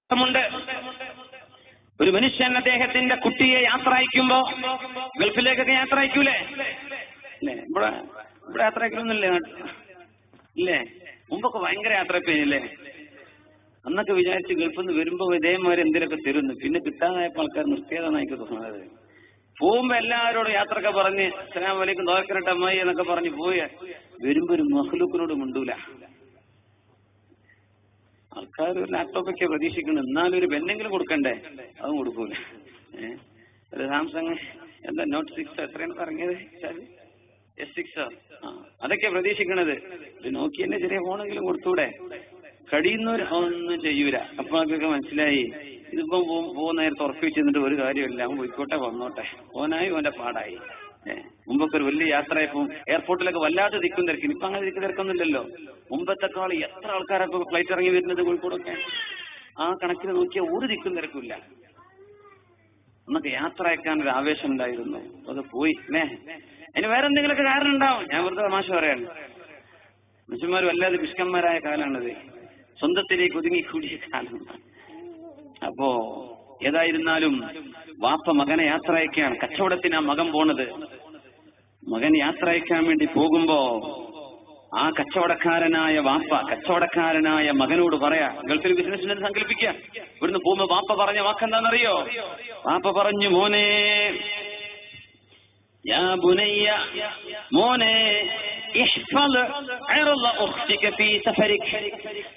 ണ്ട്. ഒരു മനുഷ്യൻ അദ്ദേഹത്തിന്റെ കുട്ടിയെ യാത്ര അയക്കുമ്പോ, ഗൾഫിലേക്കൊക്കെ യാത്ര അയക്കൂലേ? അല്ലേ? ഇവിടെ യാത്ര അയക്കലൊന്നുമില്ലേ? ഇല്ലേ? മുമ്പൊക്കെ ഭയങ്കര യാത്ര അയപ്പില്ലേ? അന്നൊക്കെ വിചാരിച്ച് ഗൾഫിൽ നിന്ന് വരുമ്പോ ഇതേമാതിരി എന്തെങ്കിലുമൊക്കെ തരുന്നു. പിന്നെ കിട്ടാതായപ്പോൾ ആൾക്കാർ നിർത്തിയതാണ് എനിക്ക് തോന്നുന്നത്. പോകുമ്പോ എല്ലാവരോടും യാത്രയൊക്കെ പറഞ്ഞ് അസ്സലാമു അലൈക്കും ദോർക്കരട്ടെ അമ്മായി എന്നൊക്കെ പറഞ്ഞ് പോയി വരുമ്പോ ഒരു മഹ്ലൂക്കിനോട് മിണ്ടൂല. ആൾക്കാർ ഒരു ലാപ്ടോപ്പൊക്കെ പ്രതീക്ഷിക്കുന്നു, എന്നാലും ഒരു പെന്നെങ്കിലും കൊടുക്കണ്ടേ? അതും കൊടുക്കൂല. ഒരു സാംസങ് എന്താ നോട്ട് 6 എത്രയാണ് പറഞ്ഞത്? S6 അതൊക്കെ പ്രതീക്ഷിക്കണത്. ഒരു നോക്കിയന്റെ ചെറിയ ഫോണെങ്കിലും കൊടുത്തൂടെ? കഴിയുന്നവർ ഒന്നും ചെയ്യൂല. അപ്പൊ അതൊക്കെ മനസ്സിലായി ഇതിപ്പം പോകുന്ന നേരത്തെ ഉറപ്പി വെച്ചിരുന്നിട്ട് ഒരു കാര്യമില്ല, അവൻ പോയിക്കോട്ടെ വന്നോട്ടെ, ഓനായി ഓന്റെ പാടായി. മുമ്പൊക്കെ ഒരു വലിയ യാത്രയായപ്പോ എയർപോർട്ടിലൊക്കെ വല്ലാതെ തിക്കും തിരക്കിന്. ഇപ്പൊ അങ്ങനെ തിക്ക് തിരക്കൊന്നുമില്ലല്ലോ. മുമ്പത്തെക്കാൾ എത്ര ആൾക്കാരൊക്കെ ഫ്ലൈറ്റ് ഇറങ്ങി വരുന്നത് കോഴിക്കോടൊക്കെ. ആ കണക്കിന് നോക്കിയാൽ ഒരു തിക്കും തിരക്കില്ല. നമുക്ക് യാത്ര അയക്കാൻ ഒരു ആവേശം ഉണ്ടായിരുന്നു, അത് പോയി. അതിന് വേറെ എന്തെങ്കിലുമൊക്കെ കാരണം ഉണ്ടാവും. ഞാൻ വെറുതെ തമാശ പറയാണ്. മനുഷ്യന്മാർ വല്ലാതെ പിഷ്കന്മാരായ കാലാണത്, സ്വന്തത്തിലേക്ക് ഒതുങ്ങിക്കൂടിയ കാലമാണ്. അപ്പോ ഏതായിരുന്നാലും വാപ്പ മകനെ യാത്ര അയക്കുകയാണ്. കച്ചവടത്തിന് ആ മകൻ പോണത്. മകൻ യാത്ര അയക്കാൻ വേണ്ടി പോകുമ്പോ ആ കച്ചവടക്കാരനായ വാപ്പ കച്ചവടക്കാരനായ മകനോട് പറയാ, ഗൾഫിൽ ബിസിനസ്സിനെ സങ്കല്പിക്കുക. ഇവിടുന്ന് പോകുമ്പോ വാപ്പ പറഞ്ഞ വാക്കെന്താണെന്നറിയോ? വാപ്പ പറഞ്ഞു, മോനെ യാ ബുനയ്യ, മോനെ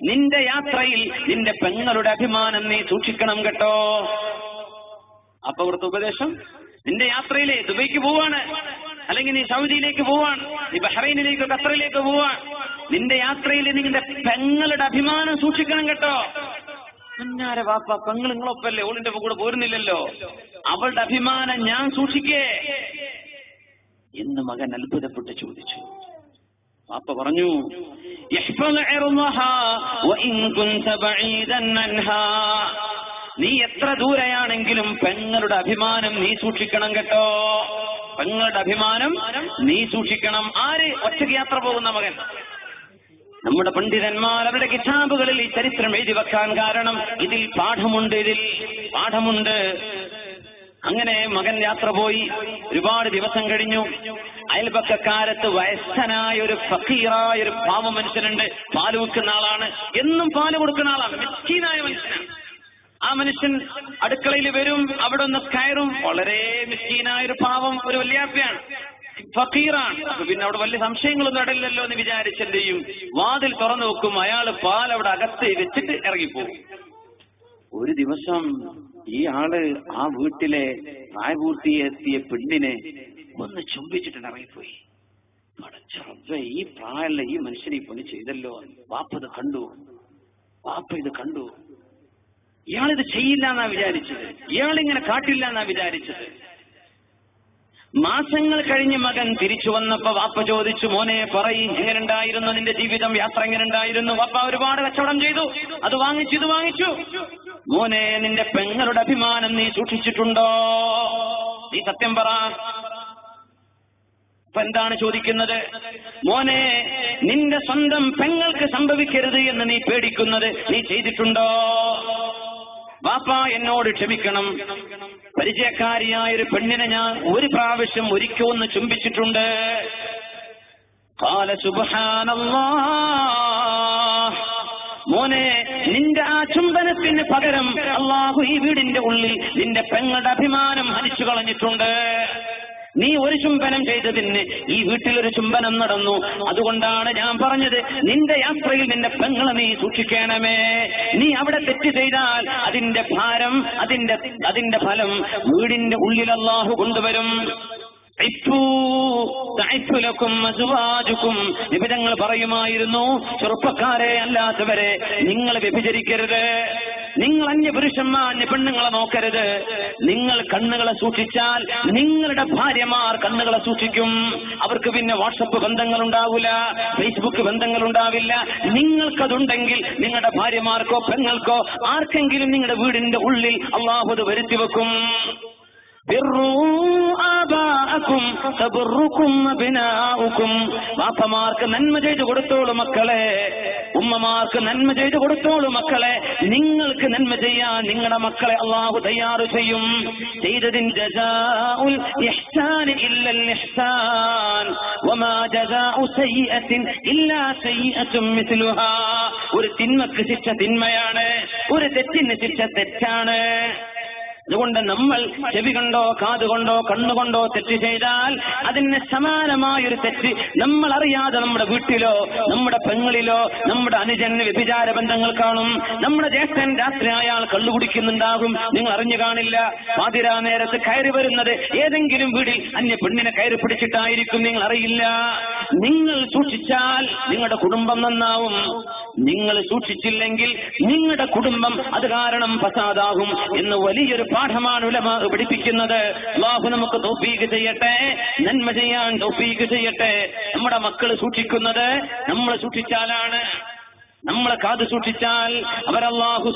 നിന്റെ യാത്രയിൽ നിന്റെ പെങ്ങളുടെ അഭിമാനം നീ സൂക്ഷിക്കണം കേട്ടോ. അപ്പൊ ഇവിടുത്തെ ഉപദേശം, നിന്റെ യാത്രയിലെ ദുബൈക്ക് പോവാണ്, അല്ലെങ്കിൽ നീ സൗദിയിലേക്ക് പോവാണ്, നീ ബഹ്റൈനിലേക്ക് ഖത്തറിലേക്ക് പോവാണ്, നിന്റെ യാത്രയിൽ നിന്റെ പെങ്ങളുടെ അഭിമാനം സൂക്ഷിക്കണം കേട്ടോ. പിന്നാരെ വാപ്പ, പെങ്ങൾ നിങ്ങളൊപ്പല്ലേ, ഓളിന്റെ കൂടെ പോരുന്നില്ലല്ലോ, അവളുടെ അഭിമാനം ഞാൻ സൂക്ഷിക്കേ എന്ന് മകൻ അത്ഭുതപ്പെട്ട് ചോദിച്ചു. വാപ്പ പറഞ്ഞു, നീ എത്ര ദൂരെയാണെങ്കിലും പെങ്ങളുടെ അഭിമാനം നീ സൂക്ഷിക്കണം കേട്ടോ. പെങ്ങളുടെ അഭിമാനം നീ സൂക്ഷിക്കണം. ആര്? ഒറ്റയ്ക്ക് യാത്ര പോകുന്ന മകൻ. നമ്മുടെ പണ്ഡിതന്മാർ അവരുടെ കിതാബുകളിൽ ഈ ചരിത്രം എഴുതി വെക്കാൻ കാരണം ഇതിൽ പാഠമുണ്ട്. അങ്ങനെ മകൻ യാത്ര പോയി. ഒരുപാട് ദിവസം കഴിഞ്ഞു. അയൽപക്കക്കാലത്ത് വയസ്സനായ ഒരു ഫക്കീറായ ഒരു പാവ മനുഷ്യനുണ്ട്. പാല് വിൽക്കുന്ന ആളാണ്, എന്നും പാല് കൊടുക്കുന്ന ആളാണ്, മിസ്കീനായ മനുഷ്യനാണ്. ആ മനുഷ്യൻ അടുക്കളയിൽ വരും, അവിടെ ഒന്ന് കയറും. വളരെ മിസ്കീനായ ഒരു പാവം, ഒരു വല്യാപ്പയാണ്, ഫക്കീറാണ്. അപ്പൊ പിന്നെ അവിടെ വലിയ സംശയങ്ങളൊന്നും ഇടയില്ലല്ലോ എന്ന് വിചാരിച്ചെന്ത് ചെയ്യും? വാതിൽ തുറന്നു വെക്കും. അയാൾ പാൽ അവിടെ അകത്ത് വെച്ചിട്ട് ഇറങ്ങിപ്പോകും. ഒരു ദിവസം ഈ ആള് ആ വീട്ടിലെ പ്രായപൂർത്തിയെത്തിയ പെണ്ണിനെ ഒന്ന് ചുംബിച്ചിട്ട് ഇറങ്ങിപ്പോയി. പടച്ചറബ്ബേ, ഈ പ്രായമുള്ള ഈ മനുഷ്യനെ ഈ പണി ചെയ്തല്ലോ. വാപ്പ ഇത് കണ്ടു. ഇയാളിത് ചെയ്യില്ല എന്നാ വിചാരിച്ചത്, ഇയാളിങ്ങനെ കാട്ടില്ല എന്നാ വിചാരിച്ചത്. മാസങ്ങൾ കഴിഞ്ഞ് മകൻ തിരിച്ചു വന്നപ്പോ വാപ്പ ചോദിച്ചു, മോനെ പറയും, എങ്ങനെ ഉണ്ടായിരുന്നു നിന്റെ ജീവിതം, യാത്ര എങ്ങനെ ഉണ്ടായിരുന്നു? വാപ്പ ഒരുപാട് കച്ചവടം ചെയ്തു, അത് വാങ്ങിച്ചു, ഇത് വാങ്ങിച്ചു. മോനെ, നിന്റെ പെങ്ങളുടെ അഭിമാനം നീ സൂക്ഷിച്ചിട്ടുണ്ടോ? നീ സത്യം പറ. അപ്പൊ എന്താണ് ചോദിക്കുന്നത്? മോനെ, നിന്റെ സ്വന്തം പെങ്ങൾക്ക് സംഭവിക്കരുത് എന്ന് നീ പേടിക്കുന്നത് നീ ചെയ്തിട്ടുണ്ടോ? വാപ്പ എന്നോട് ക്ഷമിക്കണം, പരിചയക്കാരിയായ ഒരു പെണ്ണിനെ ഞാൻ ഒരു പ്രാവശ്യം ഒരിക്കൽ ചുംബിച്ചിട്ടുണ്ട്. ഖാല സുബ്ഹാനല്ലാഹ്, മോനെ, നിന്റെ ആ ചുംബനത്തിന് പകരം അല്ലാഹു ഈ വീടിന്റെ ഉള്ളിൽ നിന്റെ പെങ്ങളുടെ അഭിമാനം ഹനിച്ചു കളഞ്ഞിട്ടുണ്ട്. നീ ഒരു ചുംബനം ചെയ്തതിന് ഈ വീട്ടിലൊരു ചുംബനം നടന്നു. അതുകൊണ്ടാണ് ഞാൻ പറഞ്ഞത്, നിന്റെ യാത്രയിൽ നിന്റെ പെങ്ങളെ നീ സൂക്ഷിക്കണമേ. നീ അവിടെ തെറ്റ് ചെയ്താൽ അതിന്റെ ഭാരം, അതിന്റെ ഫലം വീടിന്റെ ഉള്ളിൽ അല്ലാഹു കൊണ്ടുവരും. നിബിധങ്ങൾ പറയുമായിരുന്നു, ചെറുപ്പക്കാരെ അല്ലാത്തവരെ നിങ്ങൾ വ്യഭിചരിക്കരുത്, നിങ്ങൾ അന്യപുരുഷന്മാർ പെണ്ണുങ്ങളെ നോക്കരുത്. നിങ്ങൾ കണ്ണുകളെ സൂക്ഷിച്ചാൽ നിങ്ങളുടെ ഭാര്യമാർ കണ്ണുകളെ സൂക്ഷിക്കും. അവർക്ക് പിന്നെ വാട്സപ്പ് ബന്ധങ്ങൾ ഉണ്ടാവില്ല, ഫേസ്ബുക്ക് ബന്ധങ്ങൾ ഉണ്ടാവില്ല. നിങ്ങൾക്കതുണ്ടെങ്കിൽ നിങ്ങളുടെ ഭാര്യമാർക്കോ പെങ്ങൾക്കോ ആർക്കെങ്കിലും നിങ്ങളുടെ വീടിന്റെ ഉള്ളിൽ അല്ലാഹു അത് വരുത്തി വെക്കും. വാപ്പമാർക്ക് നന്മ ചെയ്തു കൊടുത്തോളൂ മക്കളെ, ഉമ്മമാർക്ക് നന്മ ചെയ്തു കൊടുത്തോളൂ മക്കളെ. നിങ്ങൾക്ക് നന്മ ചെയ്യാൻ നിങ്ങളുടെ മക്കളെ അള്ളാഹു തയ്യാറ് ചെയ്യും. ചെയ്തതിൻ ജസാഉൽ ഇഹ്സാൻ ഇല്ലൽ ഇഹ്സാൻ വമാ ജസാഉ സയ്യിഅത്തിൻ ഇല്ലാ സയ്യിഅത്തും മിസ്ലുഹാ. ഒരു തിന്മക്ക് ശിക്ഷ തിന്മയാണ്, ഒരു തെറ്റിന് ശിക്ഷ തെറ്റാണ്. അതുകൊണ്ട് നമ്മൾ ചെവി കൊണ്ടോ കാതുകൊണ്ടോ കണ്ണുകൊണ്ടോ തെറ്റ് ചെയ്താൽ അതിന് സമാനമായൊരു തെറ്റ് നമ്മൾ അറിയാതെ നമ്മുടെ വീട്ടിലോ നമ്മുടെ പെങ്ങളിലോ നമ്മുടെ അനുജന് വ്യഭിചാര ബന്ധങ്ങൾ കാണും. നമ്മുടെ ജ്യേഷ്ഠൻ രാത്രി അയാൾ കള്ളു കുടിക്കുന്നുണ്ടാകും, നിങ്ങൾ അറിഞ്ഞു കാണില്ല. പാതിരാ നേരത്ത് കയറി വരുന്നത് ഏതെങ്കിലും വീട്ടിൽ അന്യ പെണ്ണിനെ കയറി പിടിച്ചിട്ടായിരിക്കും, നിങ്ങൾ അറിയില്ല. നിങ്ങൾ സൂക്ഷിച്ചാൽ നിങ്ങളുടെ കുടുംബം നന്നാവും. നിങ്ങൾ സൂക്ഷിച്ചില്ലെങ്കിൽ നിങ്ങളുടെ കുടുംബം അത് കാരണം ഫസാദാകും എന്ന് വലിയൊരു പാഠമാണ് ഉലമാ പഠിപ്പിക്കുന്നത്. അല്ലാഹു നമുക്ക് തൗഫീഖ് ചെയ്യട്ടെ, നന്മ ചെയ്യാൻ തൗഫീഖ് ചെയ്യട്ടെ. നമ്മുടെ മക്കൾ സൂക്ഷിക്കുന്നത് നമ്മൾ സൂക്ഷിച്ചാലാണ്. നമ്മളെ കാത് സൂക്ഷിച്ചാൽ അവരല്ലാഹു